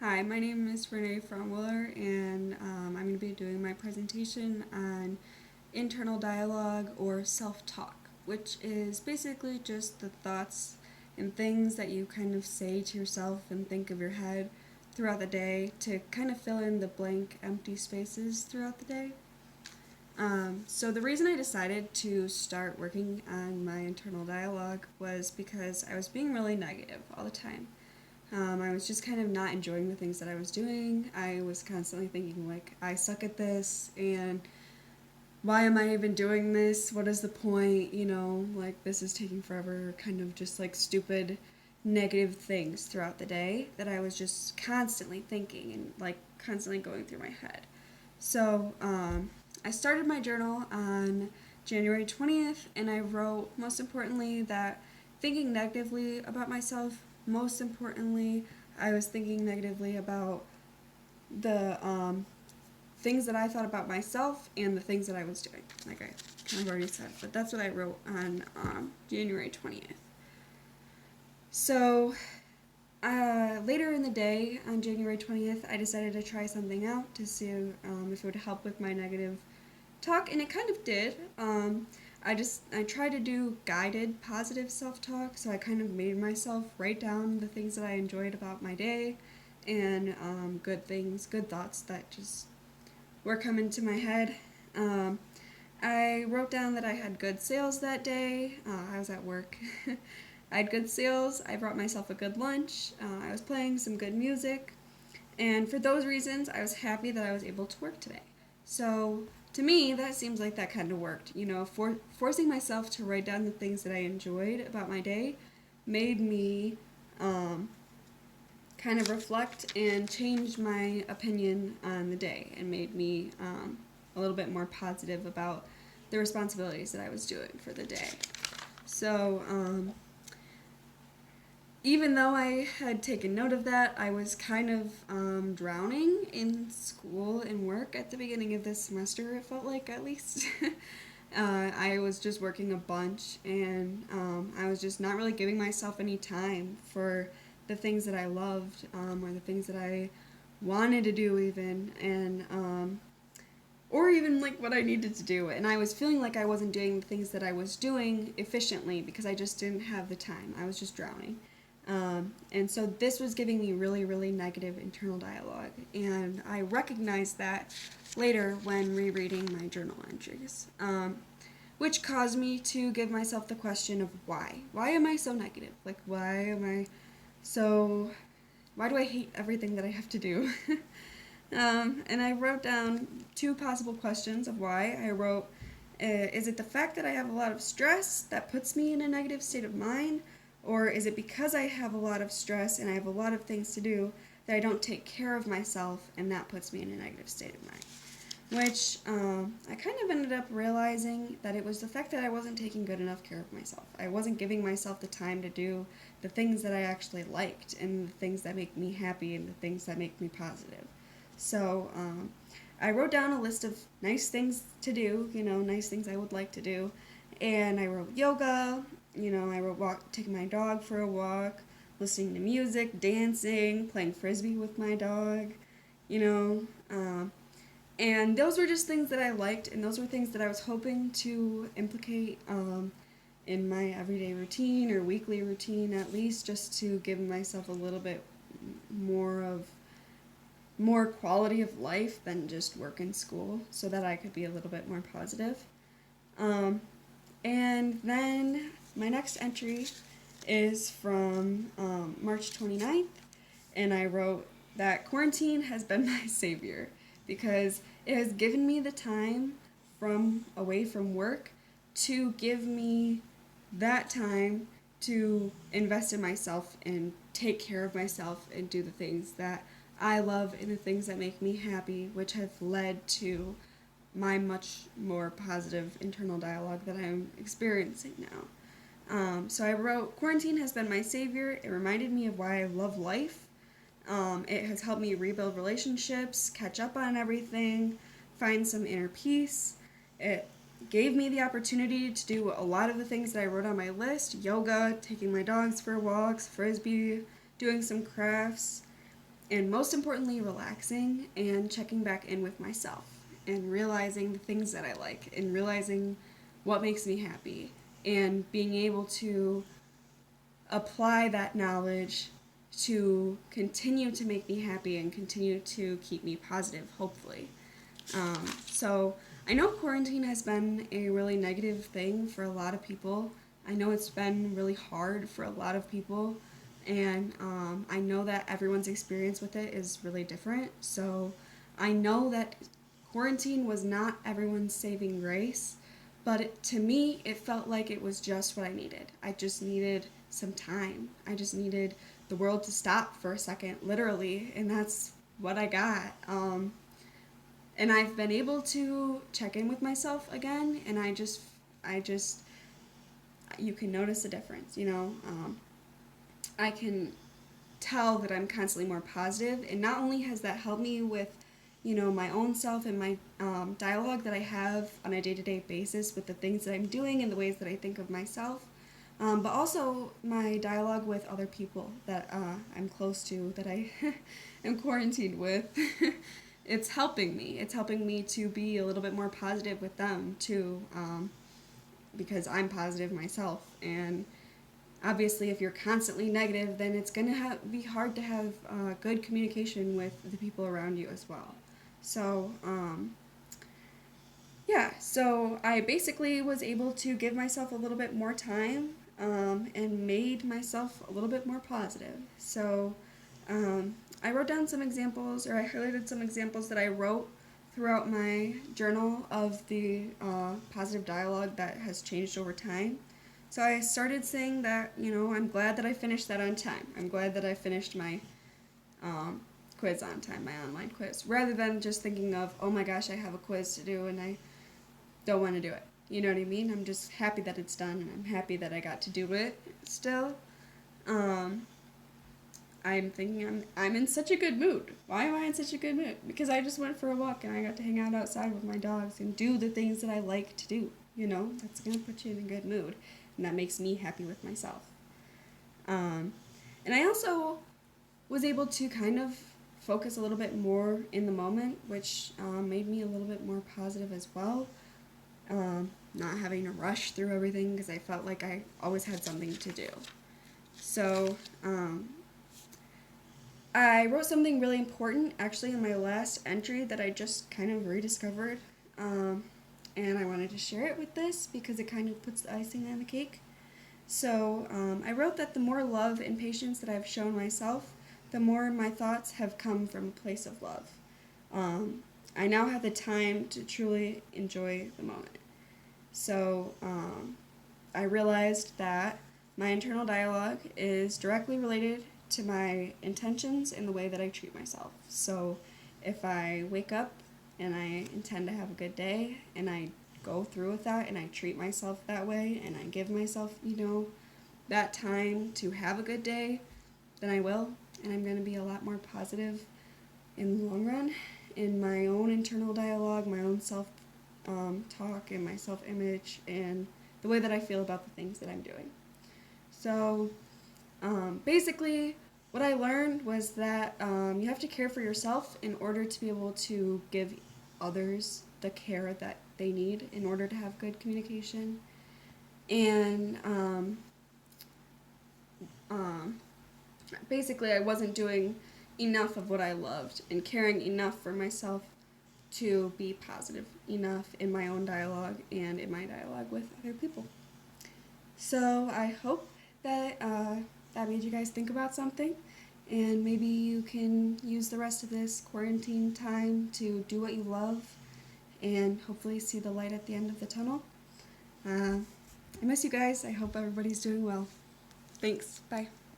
Hi, my name is Renee Fromwiller, and I'm going to be doing my presentation on internal dialogue or self-talk, which is basically just the thoughts and things that you kind of say to yourself and think of your head throughout the day to kind of fill in the blank, empty spaces throughout the day. So the reason I decided to start working on my internal dialogue was because I was being really negative all the time. I was just kind of not enjoying the things that I was doing. I was constantly thinking, like, I suck at this, and why am I even doing this? What is the point? Like, this is taking forever, kind of just like stupid, negative things throughout the day that I was just constantly thinking and like constantly going through my head. So, I started my journal on January 20th, and I wrote, most importantly, that thinking negatively about myself, most importantly, I was thinking negatively about the things that I thought about myself and the things that I was doing, like I kind of already said. But that's what I wrote on January 20th. So, later in the day, on January 20th, I decided to try something out to see if it would help with my negative talk, and it kind of did. I tried to do guided positive self-talk, so I kind of made myself write down the things that I enjoyed about my day and good things, good thoughts that just were coming to my head. Um, I wrote down that I had good sales that day. I was at work. I had good sales. I brought myself a good lunch. I was playing some good music. And for those reasons, I was happy that I was able to work today. So to me, that seems like that kind of worked. Forcing myself to write down the things that I enjoyed about my day made me um, kind of reflect and change my opinion on the day and made me a little bit more positive about the responsibilities that I was doing for the day. So, even though I had taken note of that, I was kind of drowning in school and work at the beginning of this semester, it felt like, at least. I was just working a bunch, and I was just not really giving myself any time for the things that I loved, or the things that I wanted to do, even, and or even like what I needed to do. And I was feeling like I wasn't doing the things that I was doing efficiently because I just didn't have the time. I was just drowning. And so this was giving me really, really negative internal dialogue. And I recognized that later when rereading my journal entries, which caused me to give myself the question of why. Why am I so negative? Like, so. Why do I hate everything that I have to do? And I wrote down two possible questions of why. I wrote, is it the fact that I have a lot of stress that puts me in a negative state of mind? Or is it because I have a lot of stress and I have a lot of things to do that I don't take care of myself and that puts me in a negative state of mind? Which I kind of ended up realizing that it was the fact that I wasn't taking good enough care of myself. I wasn't giving myself the time to do the things that I actually liked and the things that make me happy and the things that make me positive. So I wrote down a list of nice things to do, nice things I would like to do. And I wrote yoga, I wrote taking my dog for a walk, listening to music, dancing, playing frisbee with my dog, you know. And those were just things that I liked, and those were things that I was hoping to implicate in my everyday routine or weekly routine, at least, just to give myself a little bit more quality of life than just work and school, so that I could be a little bit more positive. Um, and then my next entry is from March 29th, and I wrote that quarantine has been my savior because it has given me the time from away from work to give me that time to invest in myself and take care of myself and do the things that I love and the things that make me happy, which have led to my much more positive internal dialogue that I'm experiencing now. So I wrote, quarantine has been my savior. It reminded me of why I love life. It has helped me rebuild relationships, catch up on everything, find some inner peace. It gave me the opportunity to do a lot of the things that I wrote on my list: yoga, taking my dogs for walks, frisbee, doing some crafts. and most importantly, relaxing and checking back in with myself and realizing the things that I like and realizing what makes me happy and being able to apply that knowledge to continue to make me happy and continue to keep me positive, hopefully. So I know quarantine has been a really negative thing for a lot of people. I know it's been really hard for a lot of people, and I know that everyone's experience with it is really different. So I know that quarantine was not everyone's saving grace, but to me, it felt like it was just what I needed. I just needed some time. I just needed the world to stop for a second, literally, and that's what I got. And I've been able to check in with myself again, and you can notice a difference, you know. I can tell that I'm constantly more positive, and not only has that helped me with, you know, my own self and my dialogue that I have on a day-to-day basis with the things that I'm doing and the ways that I think of myself, but also my dialogue with other people that I'm close to, that I am quarantined with. It's helping me. It's helping me to be a little bit more positive with them too, because I'm positive myself. And obviously, if you're constantly negative, then it's going to be hard to have good communication with the people around you as well. So, yeah, so I basically was able to give myself a little bit more time and made myself a little bit more positive. So, I wrote down some examples, or I highlighted some examples that I wrote throughout my journal of the positive dialogue that has changed over time. So I started saying that, you know, I'm glad that I finished that on time. I'm glad that I finished my quiz on time, my online quiz, rather than just thinking of, oh my gosh, I have a quiz to do and I don't want to do it. You know what I mean? I'm just happy that it's done, and I'm happy that I got to do it still. I'm thinking I'm in such a good mood. Why am I in such a good mood? Because I just went for a walk and I got to hang out outside with my dogs and do the things that I like to do. You know, that's going to put you in a good mood, and that makes me happy with myself. And I also was able to kind of focus a little bit more in the moment, which made me a little bit more positive as well. Not having to rush through everything because I felt like I always had something to do. So, I wrote something really important actually in my last entry that I just kind of rediscovered, and I wanted to share it with this because it kind of puts the icing on the cake. So I wrote that the more love and patience that I've shown myself, the more my thoughts have come from a place of love. I now have the time to truly enjoy the moment. So I realized that my internal dialogue is directly related to my intentions and the way that I treat myself. So if I wake up and I intend to have a good day and I go through with that and I treat myself that way and I give myself, you know, that time to have a good day, then I will, and I'm going to be a lot more positive in the long run in my own internal dialogue, my own self talk, and my self-image, and the way that I feel about the things that I'm doing. So basically, what I learned was that you have to care for yourself in order to be able to give others the care that they need in order to have good communication. And basically, I wasn't doing enough of what I loved and caring enough for myself to be positive enough in my own dialogue and in my dialogue with other people. So I hope that that made you guys think about something, and maybe you can use the rest of this quarantine time to do what you love and hopefully see the light at the end of the tunnel. I miss you guys. I hope everybody's doing well. Thanks. Bye.